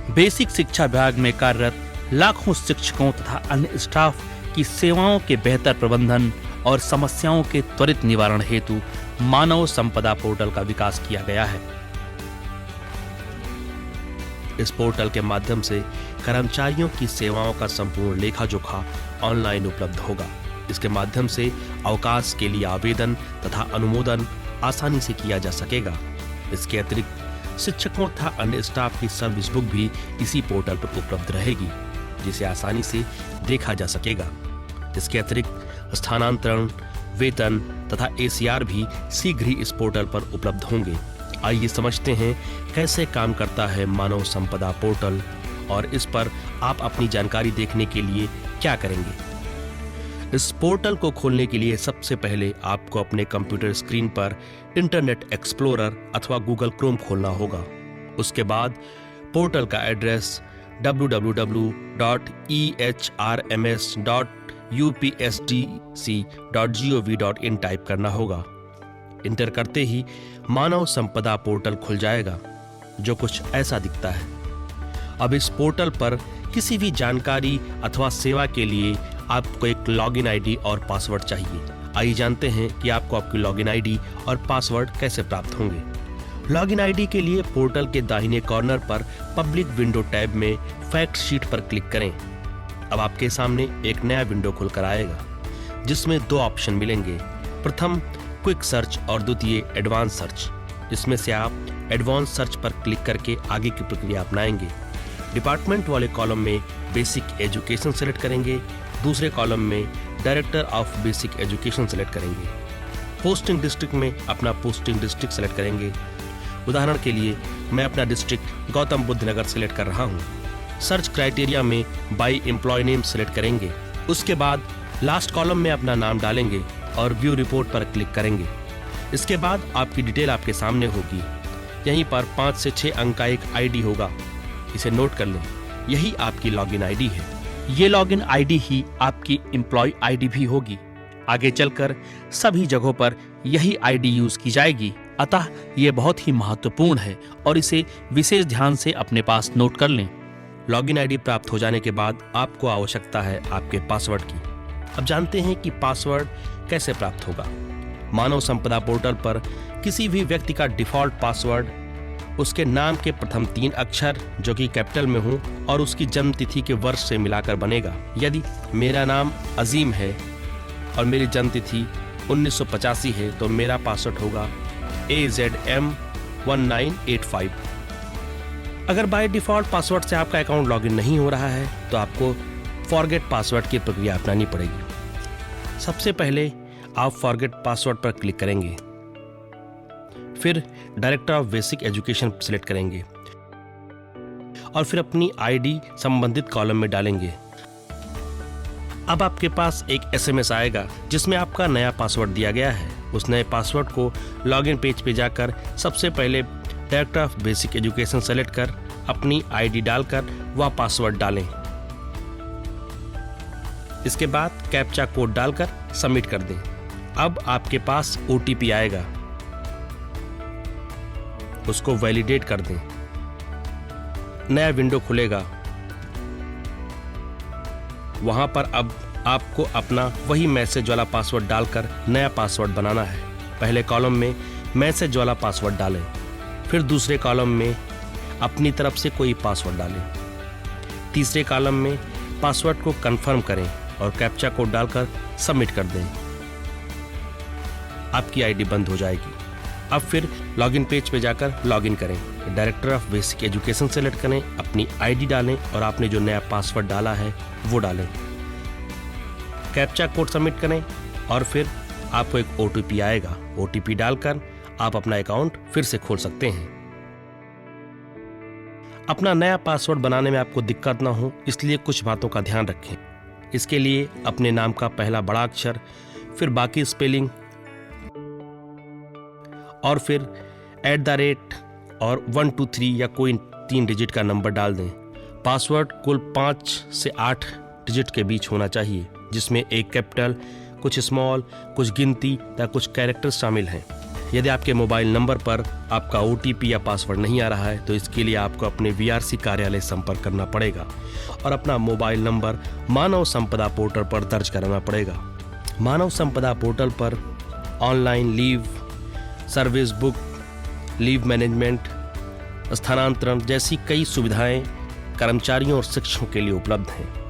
Basic शिक्षा विभाग में कार्यरत लाखों शिक्षकों तथा अन्य स्टाफ की सेवाओं के बेहतर प्रबंधन और समस्याओं के त्वरित निवारण हेतु मानव संपदा पोर्टल का विकास किया गया है। इस पोर्टल के माध्यम से कर्मचारियों की सेवाओं का संपूर्ण लेखा जोखा ऑनलाइन उपलब्ध होगा। इसके माध्यम से अवकाश के लिए आवेदन तथा अनुमोदन आसानी से किया जा सकेगा। इसके अतिरिक्त शिक्षकों तथा अन्य स्टाफ की सर्विस बुक भी इसी पोर्टल पर उपलब्ध रहेगी, जिसे आसानी से देखा जा सकेगा। इसके अतिरिक्त स्थानांतरण, वेतन तथा एसीआर भी शीघ्र ही इस पोर्टल पर उपलब्ध होंगे। आइए समझते हैं कैसे काम करता है मानव संपदा पोर्टल और इस पर आप अपनी जानकारी देखने के लिए क्या करेंगे। इस पोर्टल को खोलने के लिए सबसे पहले आपको अपने कंप्यूटर स्क्रीन पर इंटरनेट एक्सप्लोरर अथवा गूगल क्रोम खोलना होगा। उसके बाद पोर्टल का एड्रेस www.ehrms.upsdc.gov.in टाइप करना होगा। इंटर करते ही मानव संपदा पोर्टल खुल जाएगा, जो कुछ ऐसा दिखता है। अब इस पोर्टल पर किसी भी जानकारी अथवा सेवा के लिए आपको एक लॉगिन आईडी और पासवर्ड चाहिए। आइए जानते हैं कि आपको आपकी लॉगिन आईडी और पासवर्ड कैसे प्राप्त होंगे। लॉगिन आईडी के लिए पोर्टल के दाहिने कॉर्नर पर पब्लिक विंडो टैब में फैक्ट शीट पर क्लिक करें। अब आपके सामने एक नया विंडो खुलकर आएगा, जिसमें दो ऑप्शन मिलेंगे। प्रथम क्विक सर्च और द्वितीय एडवांस सर्च। इसमें से आप एडवांस सर्च पर क्लिक करके आगे की प्रक्रिया अपनाएंगे। डिपार्टमेंट वाले कॉलम में बेसिक एजुकेशन सेलेक्ट करेंगे, दूसरे कॉलम में director of basic education select करेंगे। पोस्टिंग डिस्ट्रिक्ट में अपना पोस्टिंग डिस्ट्रिक्ट सेलेक्ट करेंगे। उदाहरण के लिए मैं अपना डिस्ट्रिक्ट गौतम बुद्ध नगर सेलेक्ट कर रहा हूँ। सर्च क्राइटेरिया में बाई एम्प्लॉय नेम सेलेक्ट करेंगे। उसके बाद लास्ट कॉलम में अपना नाम डालेंगे और व्यू रिपोर्ट पर क्लिक करेंगे। इसके बाद आपकी डिटेल आपके सामने होगी। यहीं पर 5 से 6 अंक का एक आईडी होगा, इसे नोट कर लें। यही आपकी लॉगिन आईडी है। ये लॉगिन आईडी ही आपकी एम्प्लॉय आईडी भी होगी। आगे चलकर सभी जगहों पर यही आईडी यूज की जाएगी, अतः ये बहुत ही महत्वपूर्ण है और इसे विशेष ध्यान से अपने पास नोट कर लें। लॉगिन आईडी प्राप्त हो जाने के बाद आपको आवश्यकता है आपके पासवर्ड की। अब जानते हैं कि पासवर्ड कैसे प्राप्त होगा। मानव संपदा पोर्टल पर किसी भी व्यक्ति का डिफॉल्ट पासवर्ड उसके नाम के प्रथम 3 अक्षर जो कि कैपिटल में हो और उसकी जन्म तिथि के वर्ष से मिलाकर बनेगा। यदि मेरा नाम अजीम है और मेरी जन्म तिथि 1985 है तो मेरा पासवर्ड होगा AZM1985। अगर बाय डिफॉल्ट पासवर्ड से आपका अकाउंट लॉगिन नहीं हो रहा है तो आपको फॉरगेट पासवर्ड की प्रक्रिया अपनानी पड़ेगी। सबसे पहले आप फॉरगेट पासवर्ड पर क्लिक करेंगे, फिर director of basic education select करेंगे और फिर अपनी आईडी संबंधित कॉलम में डालेंगे। अब आपके पास एक एसएमएस आएगा जिसमें आपका नया पासवर्ड दिया गया है। उस नए पासवर्ड को लॉगिन पेज पे जाकर सबसे पहले director of basic education select कर अपनी आईडी डालकर वह पासवर्ड डालें। इसके बाद कैप्चा कोड डालकर सबमिट कर दें। अब आपके पास ओटीपी आएगा, उसको वैलिडेट कर दें। नया विंडो खुलेगा, वहां पर अब आपको अपना वही मैसेज वाला पासवर्ड डालकर नया पासवर्ड बनाना है। पहले कॉलम में मैसेज वाला पासवर्ड डालें, फिर दूसरे कॉलम में अपनी तरफ से कोई पासवर्ड डालें, तीसरे कॉलम में पासवर्ड को कंफर्म करें और कैप्चा कोड डालकर सबमिट कर दें। आपकी आईडी बंद हो जाएगी। अब फिर लॉगिन पेज पे जाकर लॉगिन करें, director of basic education select करें, अपनी आईडी डालें और आपने जो नया पासवर्ड डाला है वो डालें। कैप्चा कोड सबमिट करें और फिर आपको एक ओटीपी आएगा। ओटीपी डालकर आप अपना अकाउंट फिर से खोल सकते हैं। अपना नया पासवर्ड बनाने में आपको दिक्कत ना हो इसलिए कुछ बातों का ध्यान रखें। इसके लिए अपने नाम का पहला बड़ा अक्षर, फिर बाकी स्पेलिंग और फिर @ और 1 2 3 या कोई 3 डिजिट का नंबर डाल दें। पासवर्ड कुल 5 से 8 डिजिट के बीच होना चाहिए, जिसमें एक कैपिटल, कुछ स्मॉल, कुछ गिनती या कुछ कैरेक्टर शामिल हैं। यदि आपके मोबाइल नंबर पर आपका OTP या पासवर्ड नहीं आ रहा है तो इसके लिए आपको अपने VRC कार्यालय संपर्क करना पड़ेगा और अपना मोबाइल नंबर मानव संपदा पोर्टल पर दर्ज कराना पड़ेगा। मानव संपदा पोर्टल पर online leave, service book, leave management, स्थानांतरण जैसी कई सुविधाएं कर्मचारियों और शिक्षकों के लिए उपलब्ध हैं।